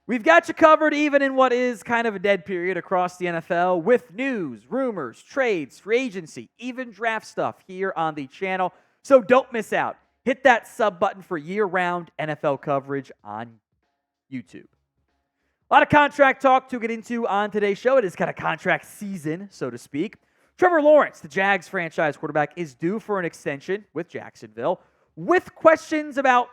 We've got you covered even in what is kind of a dead period across the NFL with news, rumors, trades, free agency, even draft stuff here on the channel. So don't miss out. Hit that sub button for year-round NFL coverage on YouTube. A lot of contract talk to get into on today's show. It is kind of contract season, so to speak. Trevor Lawrence, the Jags franchise quarterback, is due for an extension with Jacksonville, with questions about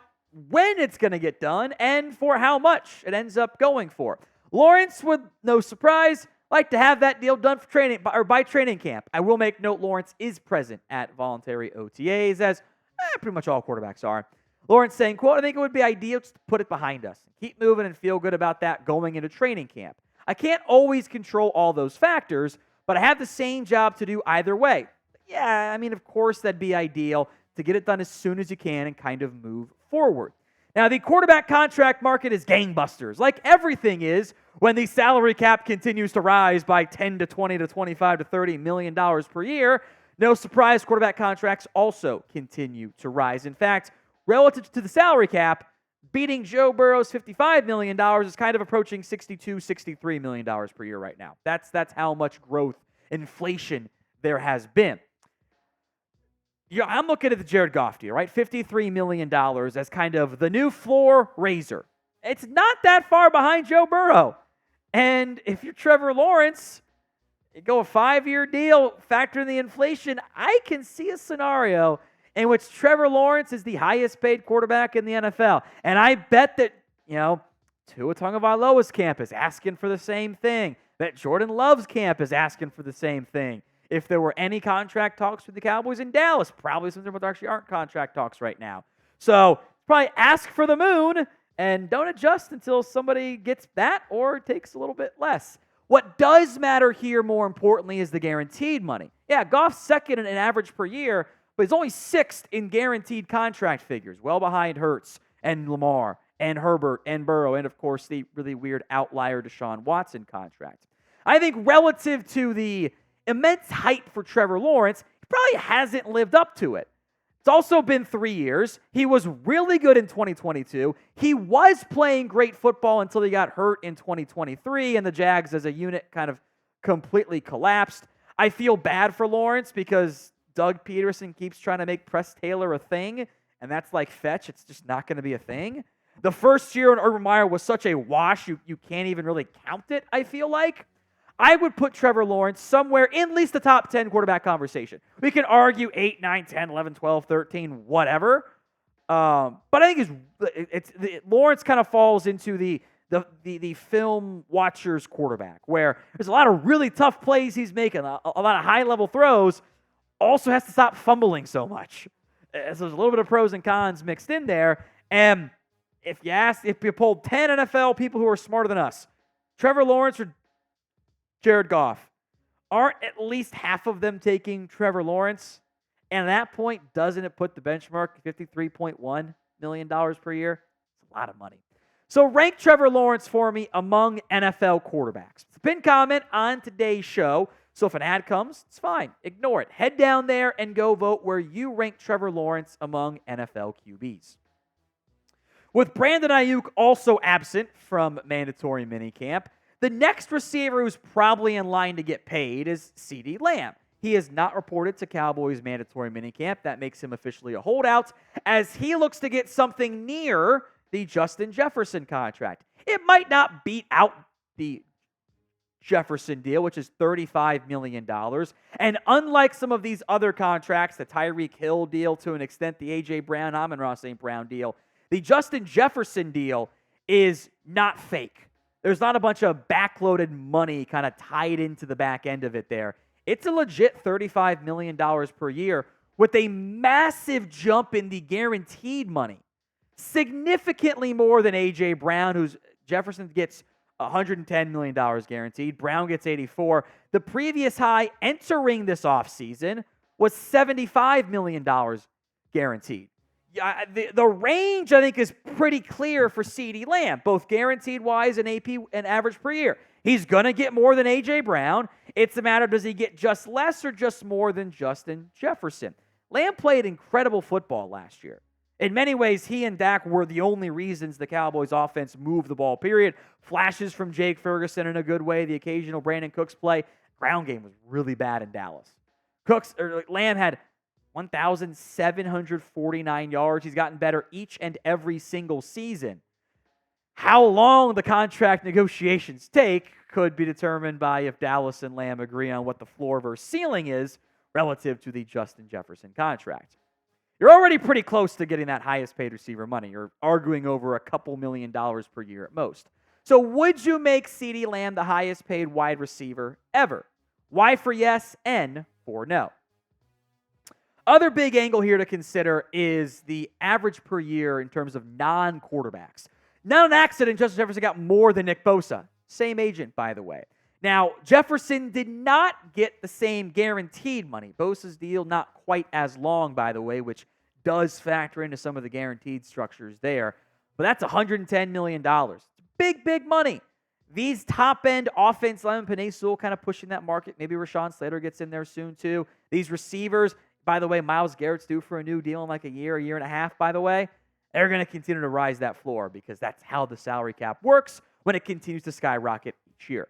when it's going to get done and for how much it ends up going for. Lawrence would, no surprise, like to have that deal done for by training camp. I will make note Lawrence is present at voluntary OTAs, as pretty much all quarterbacks are. Lawrence saying, quote, I think it would be ideal just to put it behind us. Keep moving and feel good about that going into training camp. I can't always control all those factors, but I have the same job to do either way. Yeah, I mean, of course, that'd be ideal to get it done as soon as you can and kind of move forward. Now, the quarterback contract market is gangbusters, like everything is when the salary cap continues to rise by 10 to 20 to 25 to $30 million per year. No surprise, quarterback contracts also continue to rise. In fact, relative to the salary cap, beating Joe Burrow's $55 million is kind of approaching $62, $63 million per year right now. That's how much growth, inflation there has been. Yeah, I'm looking at the Jared Goff deal, right? $53 million as kind of the new floor raiser. It's not that far behind Joe Burrow. And if you're Trevor Lawrence, you go a 5-year deal, factor in the inflation, I can see a scenario in which Trevor Lawrence is the highest paid quarterback in the NFL. And I bet that, Tua Tagovailoa's camp is asking for the same thing. That Jordan Love's camp is asking for the same thing. If there were any contract talks with the Cowboys in Dallas, probably some of them actually aren't contract talks right now. So probably ask for the moon and don't adjust until somebody gets that or takes a little bit less. What does matter here, more importantly, is the guaranteed money. Yeah, Goff's second in average per year, but he's only sixth in guaranteed contract figures, well behind Hurts and Lamar and Herbert and Burrow, and of course the really weird outlier Deshaun Watson contract. I think relative to the immense hype for Trevor Lawrence, he probably hasn't lived up to it. It's also been 3 years. He was really good in 2022. He was playing great football until he got hurt in 2023, and the Jags as a unit kind of completely collapsed. I feel bad for Lawrence because Doug Peterson keeps trying to make Press Taylor a thing, and that's like fetch. It's just not going to be a thing. The first year in Urban Meyer was such a wash, you can't even really count it, I feel like. I would put Trevor Lawrence somewhere in at least the top 10 quarterback conversation. We can argue 8, 9, 10, 11, 12, 13, whatever. But I think Lawrence kind of falls into the film watcher's quarterback, where there's a lot of really tough plays he's making, a lot of high-level throws, also has to stop fumbling so much. So there's a little bit of pros and cons mixed in there. And if you polled 10 NFL people who are smarter than us, Trevor Lawrence or Jared Goff, aren't at least half of them taking Trevor Lawrence? And at that point, doesn't it put the benchmark at $53.1 million per year? It's a lot of money. So rank Trevor Lawrence for me among NFL quarterbacks. It's a pinned comment on today's show. So if an ad comes, it's fine. Ignore it. Head down there and go vote where you rank Trevor Lawrence among NFL QBs. With Brandon Aiyuk also absent from mandatory minicamp, the next receiver who's probably in line to get paid is CeeDee Lamb. He is not reported to Cowboys mandatory minicamp. That makes him officially a holdout, as he looks to get something near the Justin Jefferson contract. It might not beat out the Jefferson deal, which is $35 million. And unlike some of these other contracts, the Tyreek Hill deal to an extent, the A.J. Brown, Amon-Ra St. Brown deal, the Justin Jefferson deal is not fake. There's not a bunch of backloaded money kind of tied into the back end of it there. It's a legit $35 million per year with a massive jump in the guaranteed money. Significantly more than A.J. Brown, who's Jefferson gets $110 million guaranteed. Brown gets $84. The previous high entering this offseason was $75 million guaranteed. The range, I think, is pretty clear for CeeDee Lamb, both guaranteed-wise and AP and average per year. He's going to get more than A.J. Brown. It's a matter of does he get just less or just more than Justin Jefferson. Lamb played incredible football last year. In many ways, he and Dak were the only reasons the Cowboys offense moved the ball, period. Flashes from Jake Ferguson in a good way, the occasional Brandon Cooks play. Ground game was really bad in Dallas. Lamb had 1,749 yards. He's gotten better each and every single season. How long the contract negotiations take could be determined by if Dallas and Lamb agree on what the floor versus ceiling is relative to the Justin Jefferson contract. You're already pretty close to getting that highest paid receiver money. You're arguing over a couple $1 million per year at most. So would you make CeeDee Lamb the highest paid wide receiver ever? Y for yes, N for no. Other big angle here to consider is the average per year in terms of non-quarterbacks. Not an accident Justin Jefferson got more than Nick Bosa. Same agent, by the way. Now, Jefferson did not get the same guaranteed money. Bosa's deal not quite as long, by the way, which does factor into some of the guaranteed structures there. But that's $110 million. Big, big money. These top-end offense, Lemon Penei Sewell kind of pushing that market. Maybe Rashawn Slater gets in there soon, too. These receivers, by the way, Myles Garrett's due for a new deal in like a year and a half, by the way. They're going to continue to rise that floor because that's how the salary cap works when it continues to skyrocket each year.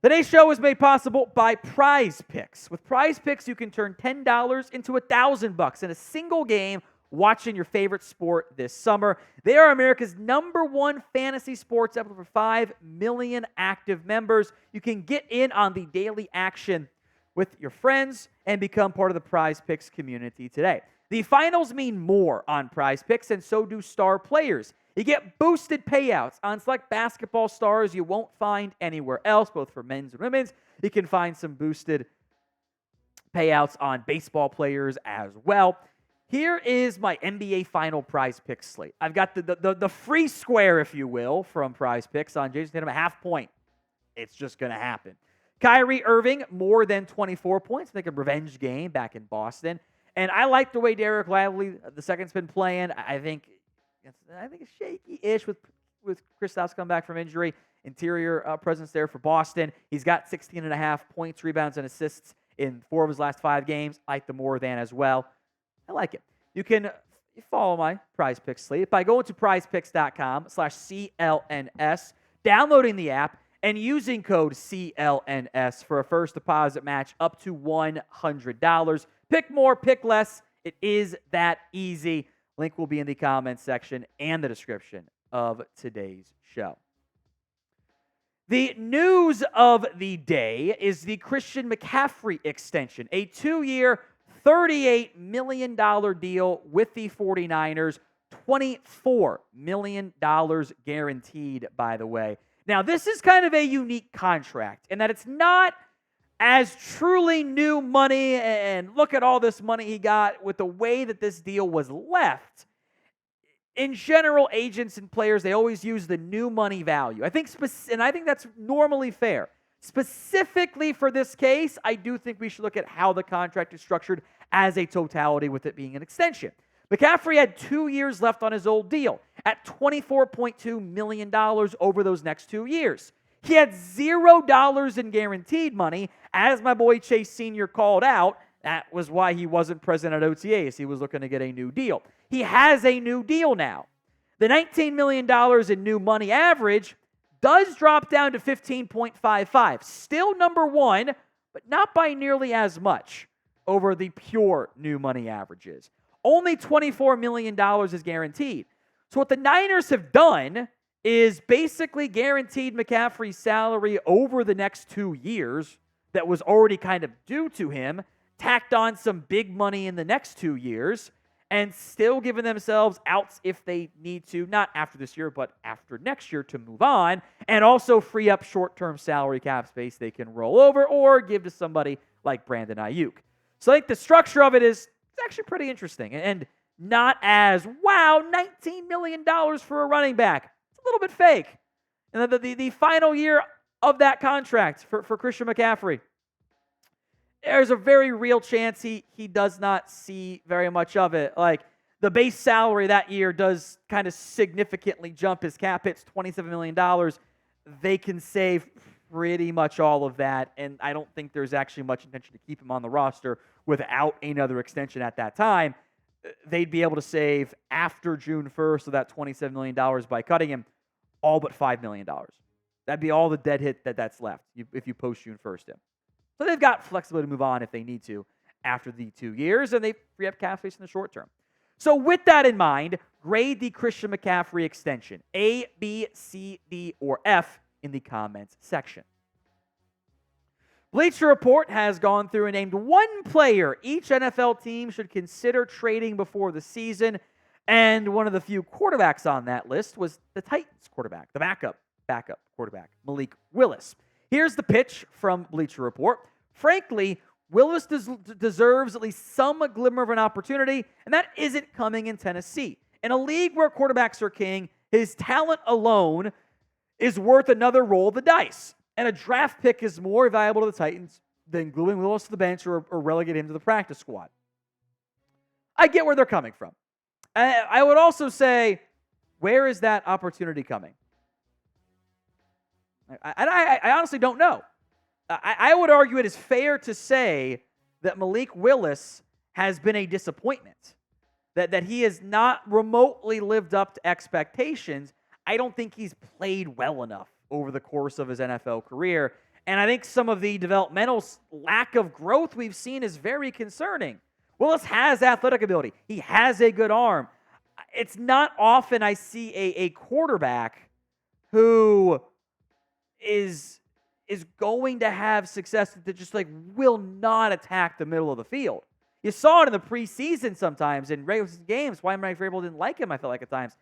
Today's show is made possible by Prize Picks. With Prize Picks, you can turn $10 into $1,000 in a single game watching your favorite sport this summer. They are America's #1 fantasy sports app with over 5 million active members. You can get in on the daily action with your friends and become part of the Prize Picks community today. The finals mean more on Prize Picks, and so do star players. You get boosted payouts on select basketball stars you won't find anywhere else, both for men's and women's. You can find some boosted payouts on baseball players as well. Here is my NBA final Prize Picks slate. I've got the free square, if you will, from Prize Picks on Jason Tatum, a half point. It's just going to happen. Kyrie Irving, more than 24 points. Make a revenge game back in Boston. And I like the way Derek Lively, the second's been playing. I think it's shaky-ish with Kristaps coming back from injury. Interior presence there for Boston. He's got 16.5 points, rebounds, and assists in 4 of his last 5 games. I like the more than as well. I like it. You can follow my Prize Picks slate by going to prizepicks.com/CLNS, downloading the app, and using code CLNS for a first deposit match up to $100. Pick more, pick less. It is that easy. Link will be in the comments section and the description of today's show. The news of the day is the Christian McCaffrey extension, a 2-year, $38 million deal with the 49ers, $24 million guaranteed, by the way. Now, this is kind of a unique contract in that it's not as truly new money, and look at all this money he got with the way that this deal was left. In general, agents and players, they always use the new money value. I think that's normally fair. Specifically for this case, I do think we should look at how the contract is structured as a totality with it being an extension. McCaffrey had 2 years left on his old deal at $24.2 million over those next 2 years. He had $0 in guaranteed money. As my boy Chase Sr. called out, that was why he wasn't present at OTAs. He was looking to get a new deal. He has a new deal now. The $19 million in new money average does drop down to 15.55. Still number 1, but not by nearly as much over the pure new money averages. Only $24 million is guaranteed. So what the Niners have done is basically guaranteed McCaffrey's salary over the next 2 years that was already kind of due to him, tacked on some big money in the next 2 years, and still giving themselves outs if they need to, not after this year, but after next year to move on, and also free up short-term salary cap space they can roll over or give to somebody like Brandon Aiyuk. So I think the structure of it is actually pretty interesting and not as, wow, $19 million for a running back. It's a little bit fake. And the final year of that contract for Christian McCaffrey, there's a very real chance he does not see very much of it. Like, the base salary that year does kind of significantly jump. His cap hits $27 million. They can save pretty much all of that, and I don't think there's actually much intention to keep him on the roster without another extension at that time. they'd be able to save after June 1st of that $27 million by cutting him all but $5 million. That'd be all the dead hit that's left if you post June 1st him. So they've got flexibility to move on if they need to after the 2 years, and they free up cap space in the short term. So with that in mind, grade the Christian McCaffrey extension, A, B, C, D, or F in the comments section. Bleacher Report has gone through and named one player each NFL team should consider trading before the season, and one of the few quarterbacks on that list was the Titans quarterback, the backup quarterback, Malik Willis. Here's the pitch from Bleacher Report. Frankly, Willis deserves at least some glimmer of an opportunity, and that isn't coming in Tennessee. In a league where quarterbacks are king, his talent alone is worth another roll of the dice. And a draft pick is more valuable to the Titans than gluing Willis to the bench or relegating him to the practice squad. I get where they're coming from. I would also say, where is that opportunity coming? I honestly don't know. I would argue it is fair to say that Malik Willis has been a disappointment, that he has not remotely lived up to expectations. I don't think he's played well enough over the course of his NFL career, and I think some of the developmental lack of growth we've seen is very concerning. Willis has athletic ability. He has a good arm. It's not often I see a quarterback who is going to have success that just will not attack the middle of the field. You saw it in the preseason sometimes in regular games. Why Mike Vrabel didn't like him, I felt like at times.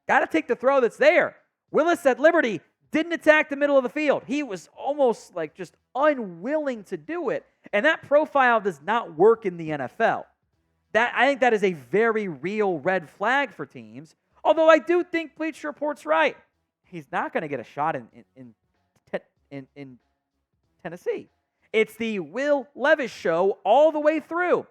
Got to take the throw that's there. Willis at Liberty didn't attack the middle of the field. He was almost just unwilling to do it. And that profile does not work in the NFL. I think that is a very real red flag for teams. Although I do think Bleacher Report's right. He's not going to get a shot in Tennessee. It's the Will Levis show all the way through.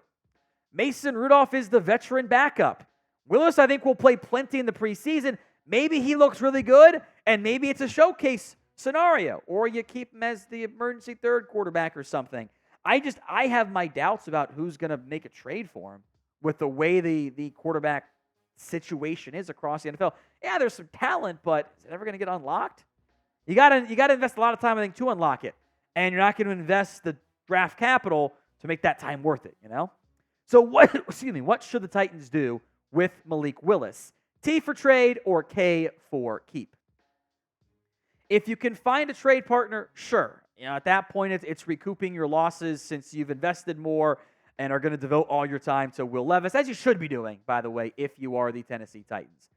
Mason Rudolph is the veteran backup. Willis, I think, will play plenty in the preseason. Maybe he looks really good, and maybe it's a showcase scenario, or you keep him as the emergency third quarterback or something. I have my doubts about who's going to make a trade for him with the way the quarterback situation is across the NFL. Yeah, there's some talent, but is it ever going to get unlocked? You got to invest a lot of time, I think, to unlock it, and you're not going to invest the draft capital to make that time worth it, So what should the Titans do with Malik Willis? T for trade or K for keep? If you can find a trade partner, sure. At that point, it's recouping your losses since you've invested more and are going to devote all your time to Will Levis, as you should be doing, by the way, if you are the Tennessee Titans.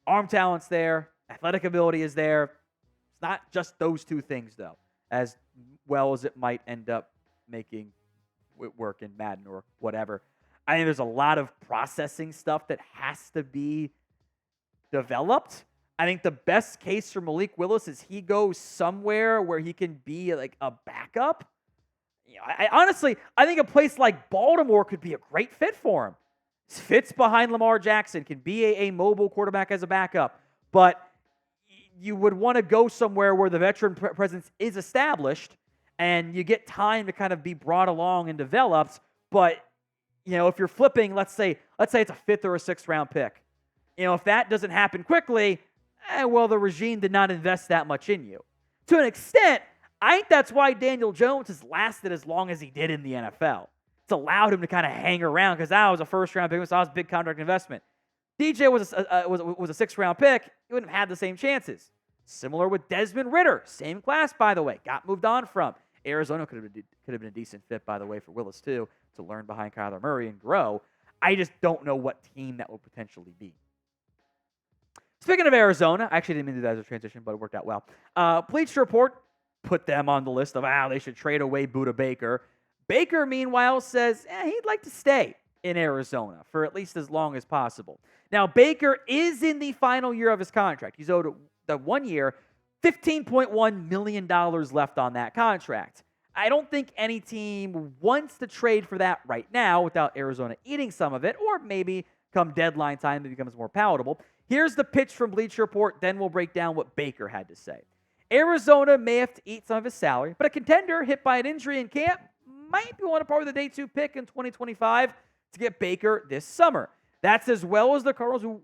Arm talent's there. Athletic ability is there. It's not just those two things, though, as well as it might end up making it work in Madden or whatever. I think there's a lot of processing stuff that has to be developed. I think the best case for Malik Willis is he goes somewhere where he can be a backup. I think a place like Baltimore could be a great fit for him. Fits behind Lamar Jackson, can be a mobile quarterback as a backup, but you would want to go somewhere where the veteran presence is established and you get time to kind of be brought along and developed. But if you're flipping, let's say it's a 5th or a 6th round pick. If that doesn't happen quickly, the regime did not invest that much in you. To an extent, I think that's why Daniel Jones has lasted as long as he did in the NFL. It's allowed him to kind of hang around because that was a first-round pick, so that was a big contract investment. DJ was a 6th-round pick. He wouldn't have had the same chances. Similar with Desmond Ridder, same class, by the way, got moved on from. Arizona could have been a decent fit, by the way, for Willis too, to learn behind Kyler Murray and grow. I just don't know what team that would potentially be. Speaking of Arizona, I actually didn't mean to do that as a transition, but it worked out well. Bleacher Report put them on the list of, they should trade away Budda Baker. Baker, meanwhile, says he'd like to stay in Arizona for at least as long as possible. Now, Baker is in the final year of his contract. He's owed the 1 year, $15.1 million left on that contract. I don't think any team wants to trade for that right now without Arizona eating some of it, or maybe come deadline time it becomes more palatable. Here's the pitch from Bleacher Report, then we'll break down what Baker had to say. Arizona may have to eat some of his salary, but a contender hit by an injury in camp might be willing to part with the day 2 pick in 2025 to get Baker this summer. That's as well as the Cardinals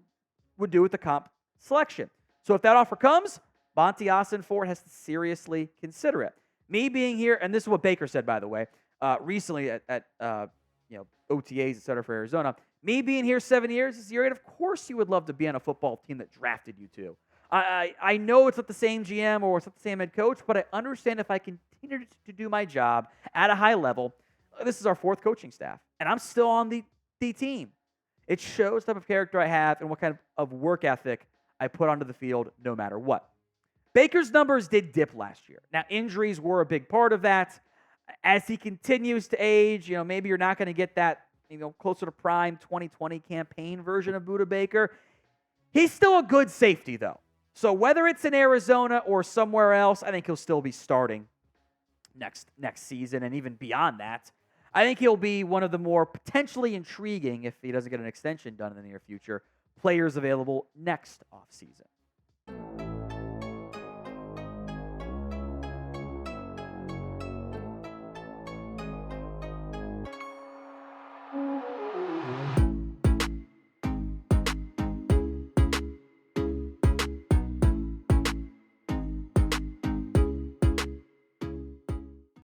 would do with the comp selection. So if that offer comes, Monty Ossenfort has to seriously consider it. Me being here, and this is what Baker said, by the way, recently at OTAs, et cetera, for Arizona. Me being here 7 years is year 8. Of course you would love to be on a football team that drafted you too. I know it's not the same GM or it's not the same head coach, but I understand if I continue to do my job at a high level, this is our 4th coaching staff, and I'm still on the team. It shows the type of character I have and what kind of work ethic I put onto the field no matter what. Baker's numbers did dip last year. Now, injuries were a big part of that. As he continues to age, maybe you're not going to get that, closer to prime 2020 campaign version of Budda Baker. He's still a good safety, though. So whether it's in Arizona or somewhere else, I think he'll still be starting next season and even beyond that. I think he'll be one of the more potentially intriguing, if he doesn't get an extension done in the near future, players available next offseason.